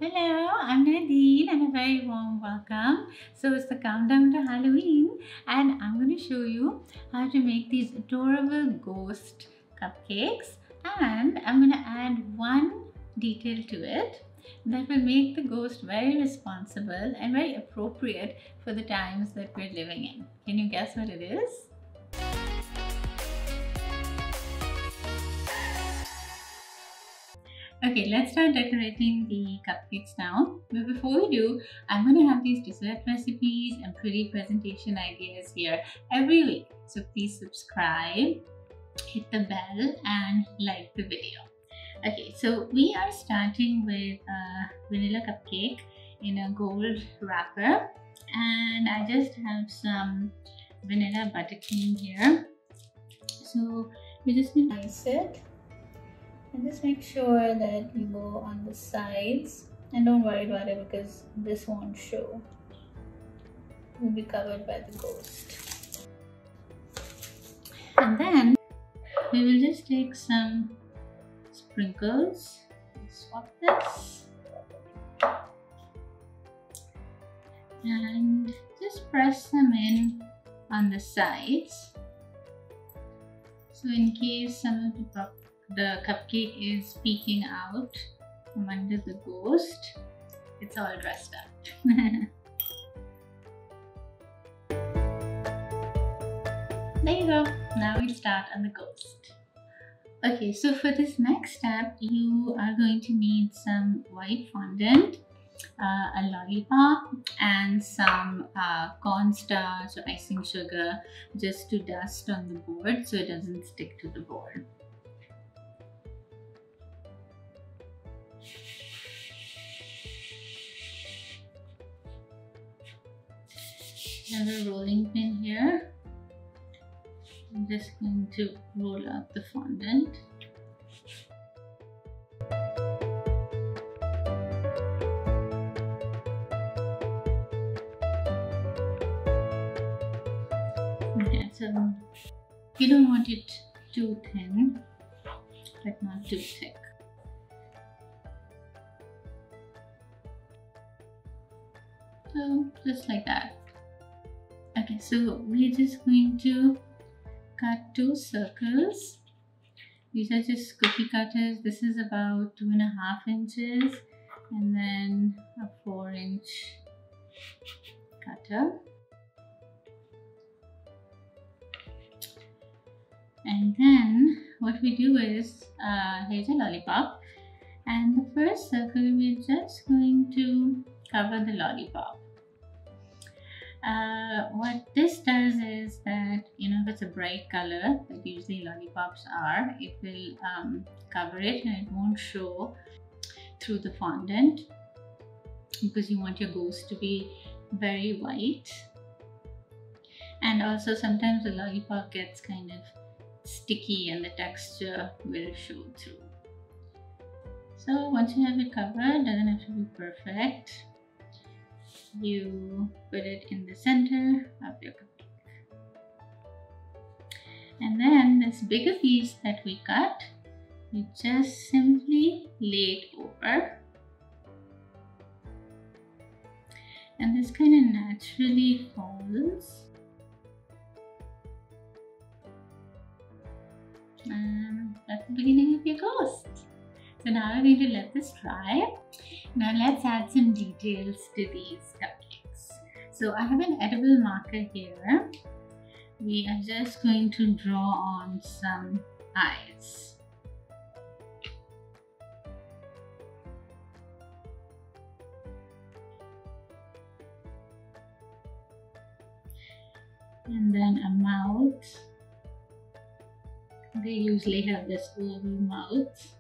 Hello, I'm Nadine and a very warm welcome. So it's the countdown to Halloween and I'm going to show you how to make these adorable ghost cupcakes, and I'm going to add one detail to it that will make the ghost very responsible and very appropriate for the times that we're living in. Can you guess what it is? Okay, let's start decorating the cupcakes now. But before we do, I'm going to have these dessert recipes and pretty presentation ideas here every week. So please subscribe, hit the bell and like the video. Okay, so we are starting with a vanilla cupcake in a gold wrapper. And I just have some vanilla buttercream here. So we just need to ice it. And just make sure that you go on the sides, and don't worry about it because this won't show. It will be covered by the ghost. And then we will just take some sprinkles, swap this, and just press them in on the sides. So in case some of the cupcake is peeking out from under the ghost, it's all dressed up. There you go. Now we start on the ghost. Okay, so for this next step, you are going to need some white fondant, a lollipop, and some cornstarch or icing sugar just to dust on the board so it doesn't stick to the board. I have a rolling pin here. I'm just going to roll out the fondant. Okay, so you don't want it too thin, but not too thick. So just like that. Okay, so we're just going to cut two circles. These are just cookie cutters. This is about 2.5 inches, and then a 4-inch cutter. And then what we do is, here's a lollipop, and the first circle we're just going to cover the lollipop. What this does is that, if it's a bright color, that usually lollipops are, it will cover it and it won't show through the fondant, because you want your ghost to be very white. And also sometimes the lollipop gets kind of sticky and the texture will show through. So once you have it covered, doesn't have to be perfect. You put it in the center of your cupcake. And then this bigger piece that we cut, you just simply lay it over. And this kind of naturally falls. And that's the beginning of your ghost. So now we're going to let this dry. Now let's add some details to these cupcakes. So I have an edible marker here. We are just going to draw on some eyes. And then a mouth. They usually have this oval mouth.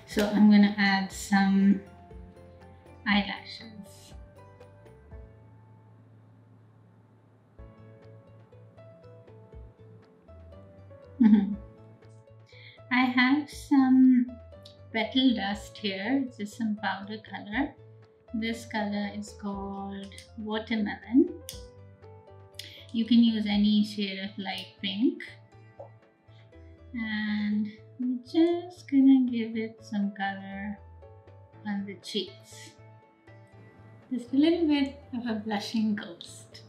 So I'm going to add some eyelashes. I have some petal dust here. It's just some powder color. This color is called watermelon. You can use any shade of light pink. And I'm just gonna give it some color on the cheeks. Just a little bit of a blushing ghost.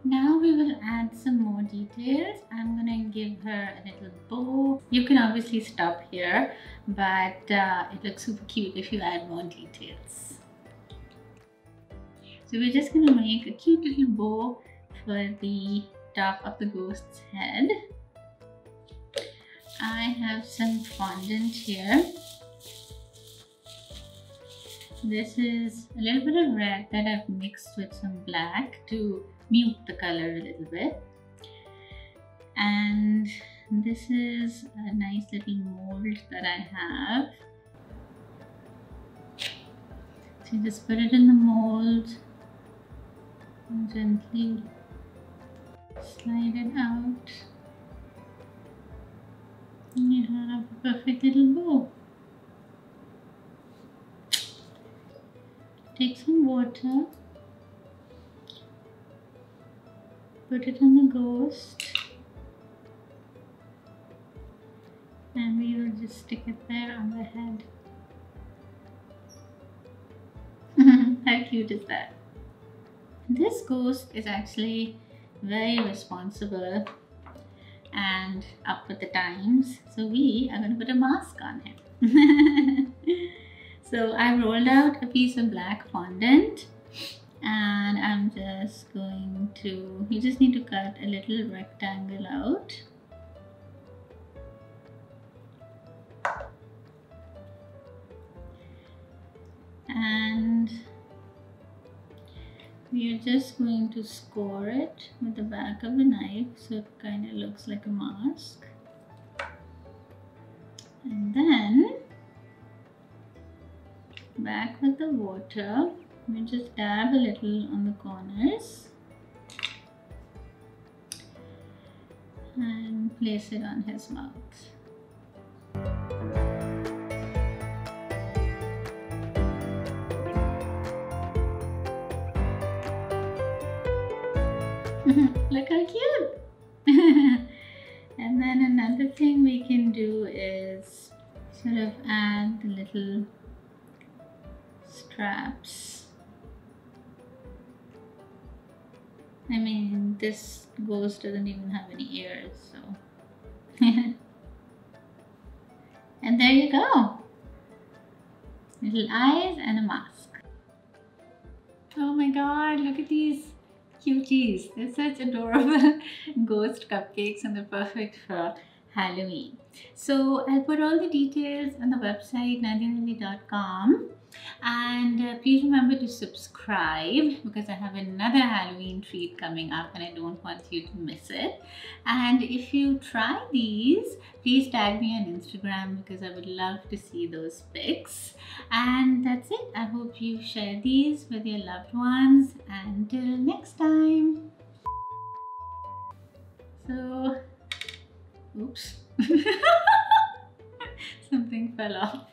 Now we will add some more details. I'm gonna give her a little bow. You can obviously stop here, but it looks super cute if you add more details. So we're just gonna make a cute little bow for the top of the ghost's head. I have some fondant here. This is a little bit of red that I've mixed with some black to mute the color a little bit. And this is a nice little mold that I have. So you just put it in the mold and gently slide it out. And you have a perfect little bow. Take some water, put it on the ghost, and we will just stick it there on the head. How cute is that? This ghost is actually very responsible and up with the times, so we are going to put a mask on him. So I rolled out a piece of black fondant and I'm just going to, you just need to cut a little rectangle out. And we are just going to score it with the back of the knife so it kind of looks like a mask. And then back with the water, we just dab a little on the corners and place it on his mouth. Look how cute! And then another thing we can do is sort of add the little straps. I mean, this ghost doesn't even have any ears, so. And there you go. Little eyes and a mask. Oh my god, look at these cuties. They're such adorable ghost cupcakes and they're perfect for Halloween. So I'll put all the details on the website nadine.com, and please remember to subscribe because I have another Halloween treat coming up and I don't want you to miss it. And if you try these, please tag me on Instagram because I would love to see those pics. And that's it. I hope you share these with your loved ones. Until next time. So oops. Something fell off.